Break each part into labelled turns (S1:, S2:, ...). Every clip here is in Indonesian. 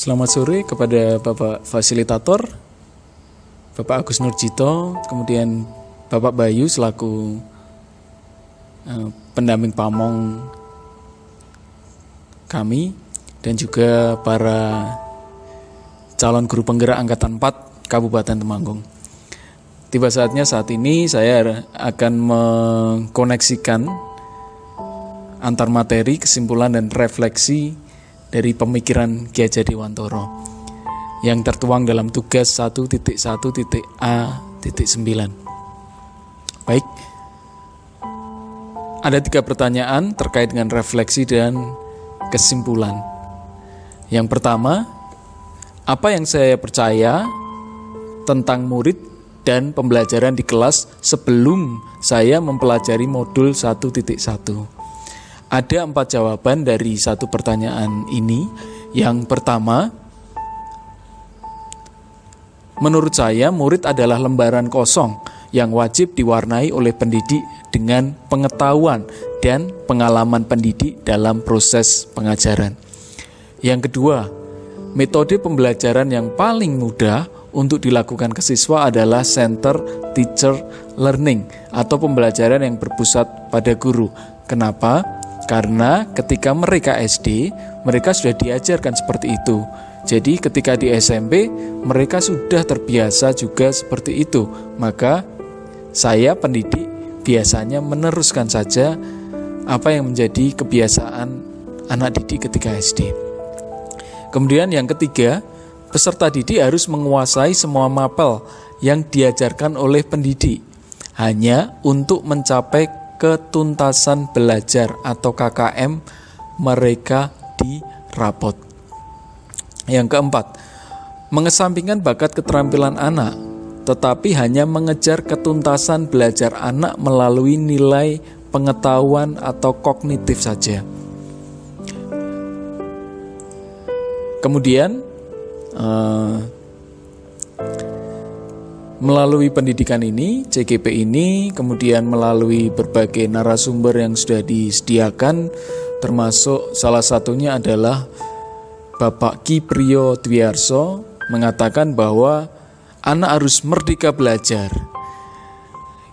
S1: Selamat sore kepada Bapak Fasilitator, Bapak Agus Nurjito, kemudian Bapak Bayu selaku pendamping pamong kami, dan juga para calon guru penggerak Angkatan 4 Kabupaten Temanggung. Tiba saatnya saat ini saya akan mengkoneksikan antar materi, kesimpulan, dan refleksi dari pemikiran Ki Hajar Dewantara yang tertuang dalam tugas 1.1.A.9. Baik, ada 3 pertanyaan terkait dengan refleksi dan kesimpulan. Yang pertama, apa yang saya percaya tentang murid dan pembelajaran di kelas sebelum saya mempelajari modul 1.1. Ada 4 jawaban dari satu pertanyaan ini. Yang pertama, menurut saya murid adalah lembaran kosong yang wajib diwarnai oleh pendidik dengan pengetahuan dan pengalaman pendidik dalam proses pengajaran. Yang kedua, metode pembelajaran yang paling mudah untuk dilakukan ke siswa adalah center teacher learning atau pembelajaran yang berpusat pada guru. Kenapa? Karena ketika mereka SD, mereka sudah diajarkan seperti itu. Jadi ketika di SMP, mereka sudah terbiasa juga seperti itu. Maka saya pendidik biasanya meneruskan saja apa yang menjadi kebiasaan anak didik ketika SD. Kemudian yang ketiga, peserta didik harus menguasai semua mapel yang diajarkan oleh pendidik hanya untuk mencapai ketuntasan belajar atau KKM mereka di rapot. Yang keempat, mengesampingkan bakat keterampilan anak, tetapi hanya mengejar ketuntasan belajar anak melalui nilai pengetahuan atau kognitif saja. Kemudian melalui pendidikan ini, CGP ini, kemudian melalui berbagai narasumber yang sudah disediakan, termasuk salah satunya adalah Bapak Ki Priyo Dwiarso mengatakan bahwa anak harus merdeka belajar.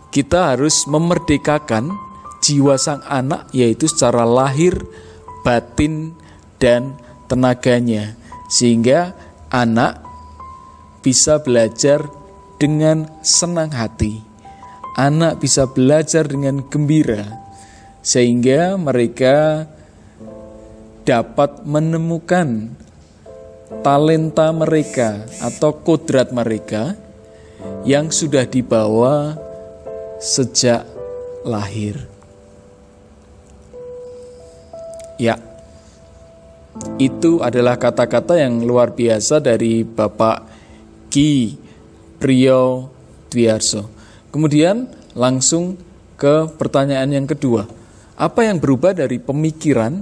S1: Kita harus memerdekakan jiwa sang anak, yaitu secara lahir, batin, dan tenaganya, sehingga anak bisa belajar dengan senang hati. Anak bisa belajar dengan gembira, sehingga mereka dapat menemukan talenta mereka atau kodrat mereka yang sudah dibawa sejak lahir. Ya, itu adalah kata-kata yang luar biasa dari Bapak Ki Priyo Dwiarso. Kemudian langsung ke pertanyaan yang kedua. Apa yang berubah dari pemikiran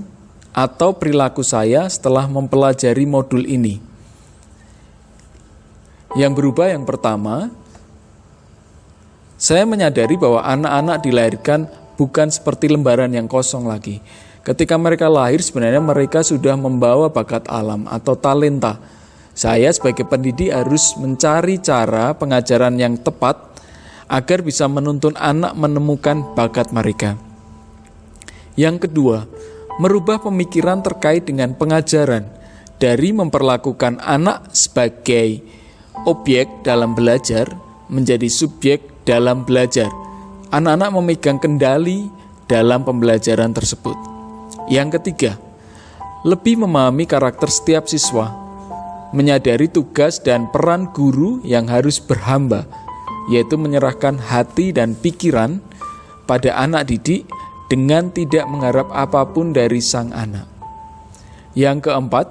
S1: atau perilaku saya setelah mempelajari modul ini? Yang berubah yang pertama, saya menyadari bahwa anak-anak dilahirkan bukan seperti lembaran yang kosong lagi. Ketika mereka lahir, sebenarnya mereka sudah membawa bakat alam atau talenta. Saya sebagai pendidik harus mencari cara pengajaran yang tepat agar bisa menuntun anak menemukan bakat mereka. Yang kedua, merubah pemikiran terkait dengan pengajaran dari memperlakukan anak sebagai objek dalam belajar menjadi subjek dalam belajar. Anak-anak memegang kendali dalam pembelajaran tersebut. Yang ketiga, lebih memahami karakter setiap siswa, menyadari tugas dan peran guru yang harus berhamba, yaitu menyerahkan hati dan pikiran pada anak didik dengan tidak mengharap apapun dari sang anak. Yang keempat,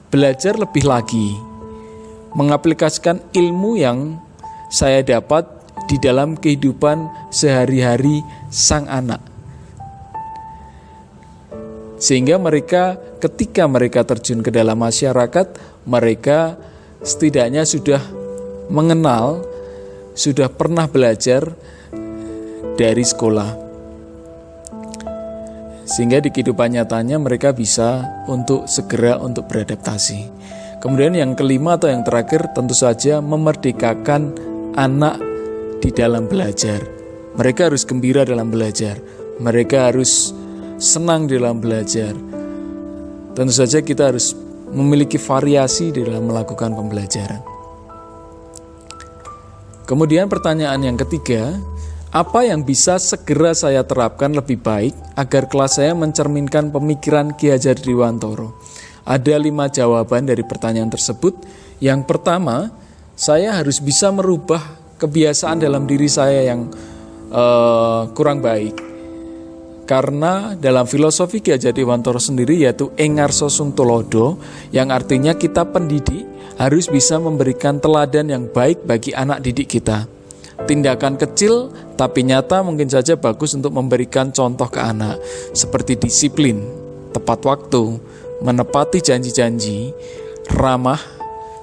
S1: belajar lebih lagi, mengaplikasikan ilmu yang saya dapat di dalam kehidupan sehari-hari sang anak, sehingga mereka ketika mereka terjun ke dalam masyarakat, mereka setidaknya sudah mengenal, sudah pernah belajar dari sekolah, sehingga di kehidupan nyatanya mereka bisa untuk segera untuk beradaptasi. Kemudian yang kelima atau yang terakhir tentu saja memerdekakan anak di dalam belajar. Mereka harus gembira dalam belajar. Mereka harus senang dalam belajar. Tentu saja kita harus memiliki variasi di dalam melakukan pembelajaran. Kemudian pertanyaan yang ketiga, apa yang bisa segera saya terapkan lebih baik agar kelas saya mencerminkan pemikiran Ki Hajar Dewantara? Ada 5 jawaban dari pertanyaan tersebut. Yang pertama, saya harus bisa merubah kebiasaan dalam diri saya yang kurang baik. Karena dalam filosofi Ki Hajar Dewantara sendiri yaitu Engarso Sung Tulodo, yang artinya kita pendidik harus bisa memberikan teladan yang baik bagi anak didik kita. Tindakan kecil tapi nyata mungkin saja bagus untuk memberikan contoh ke anak, seperti disiplin, tepat waktu, menepati janji-janji, ramah,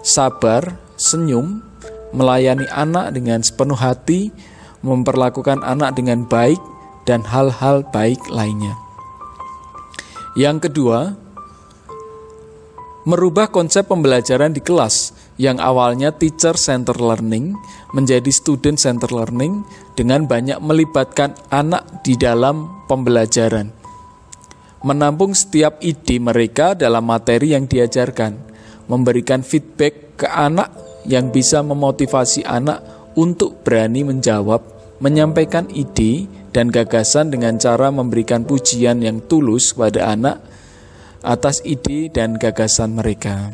S1: sabar, senyum, melayani anak dengan sepenuh hati, memperlakukan anak dengan baik, dan hal-hal baik lainnya. Yang kedua, merubah konsep pembelajaran di kelas yang awalnya teacher-centered learning menjadi student-centered learning dengan banyak melibatkan anak di dalam pembelajaran. Menampung setiap ide mereka dalam materi yang diajarkan, memberikan feedback ke anak yang bisa memotivasi anak untuk berani menjawab, menyampaikan ide dan gagasan dengan cara memberikan pujian yang tulus kepada anak atas ide dan gagasan mereka.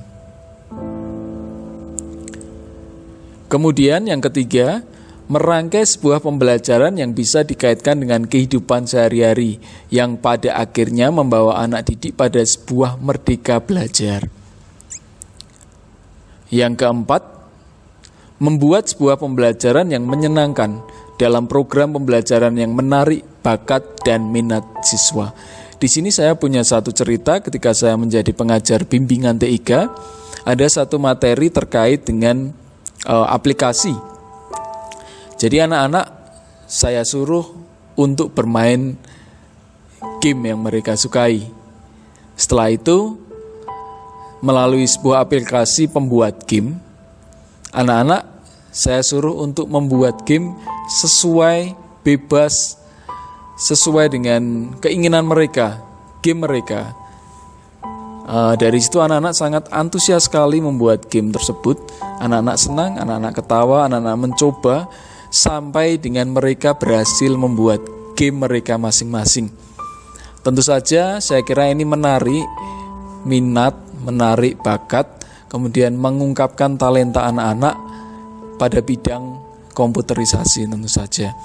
S1: Kemudian yang ketiga, merangkai sebuah pembelajaran yang bisa dikaitkan dengan kehidupan sehari-hari yang pada akhirnya membawa anak didik pada sebuah merdeka belajar. Yang keempat, membuat sebuah pembelajaran yang menyenangkan dalam program pembelajaran yang menarik bakat dan minat siswa. Di sini saya punya satu cerita ketika saya menjadi pengajar bimbingan TIK, ada satu materi terkait dengan aplikasi. Jadi anak-anak saya suruh untuk bermain game yang mereka sukai. Setelah itu, melalui sebuah aplikasi pembuat game, anak-anak saya suruh untuk membuat game sesuai bebas, sesuai dengan keinginan mereka, game mereka. Dari situ anak-anak sangat antusias sekali membuat game tersebut. Anak-anak senang, anak-anak ketawa, anak-anak mencoba, sampai dengan mereka berhasil membuat game mereka masing-masing. Tentu saja saya kira ini menarik minat, menarik bakat, kemudian mengungkapkan talenta anak-anak pada bidang komputerisasi tentu saja.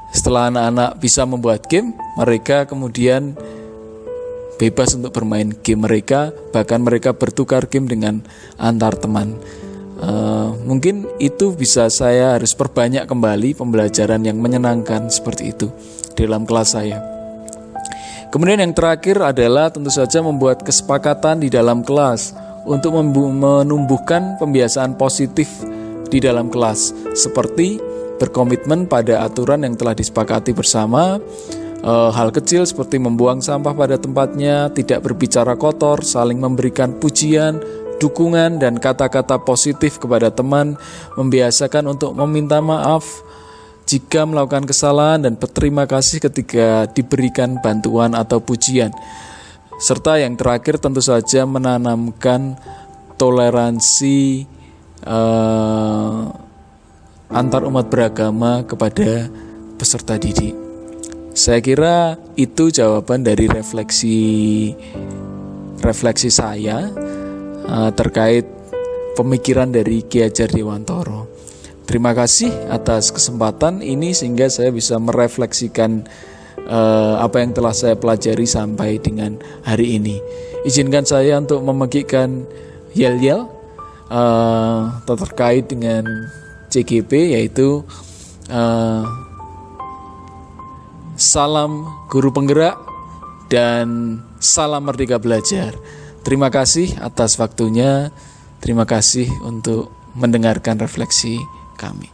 S1: Setelah anak-anak bisa membuat game, mereka kemudian bebas untuk bermain game mereka, bahkan mereka bertukar game dengan antar teman. Mungkin itu bisa saya harus perbanyak kembali pembelajaran yang menyenangkan seperti itu dalam kelas saya. Kemudian yang terakhir adalah tentu saja membuat kesepakatan di dalam kelas untuk menumbuhkan pembiasaan positif di dalam kelas, seperti berkomitmen pada aturan yang telah disepakati bersama. Hal kecil seperti membuang sampah pada tempatnya, tidak berbicara kotor, saling memberikan pujian, dukungan dan kata-kata positif kepada teman, membiasakan untuk meminta maaf jika melakukan kesalahan dan berterima kasih ketika diberikan bantuan atau pujian. Serta yang terakhir tentu saja menanamkan toleransi antar umat beragama kepada peserta didik. Saya kira itu jawaban dari refleksi saya terkait pemikiran dari Ki Hajar Dewantara. Terima kasih atas kesempatan ini sehingga saya bisa merefleksikan apa yang telah saya pelajari sampai dengan hari ini. Izinkan saya untuk membagikan yel-yel terkait dengan CGP, yaitu salam guru penggerak dan salam merdeka belajar. Terima kasih atas waktunya. Terima kasih untuk mendengarkan refleksi kami.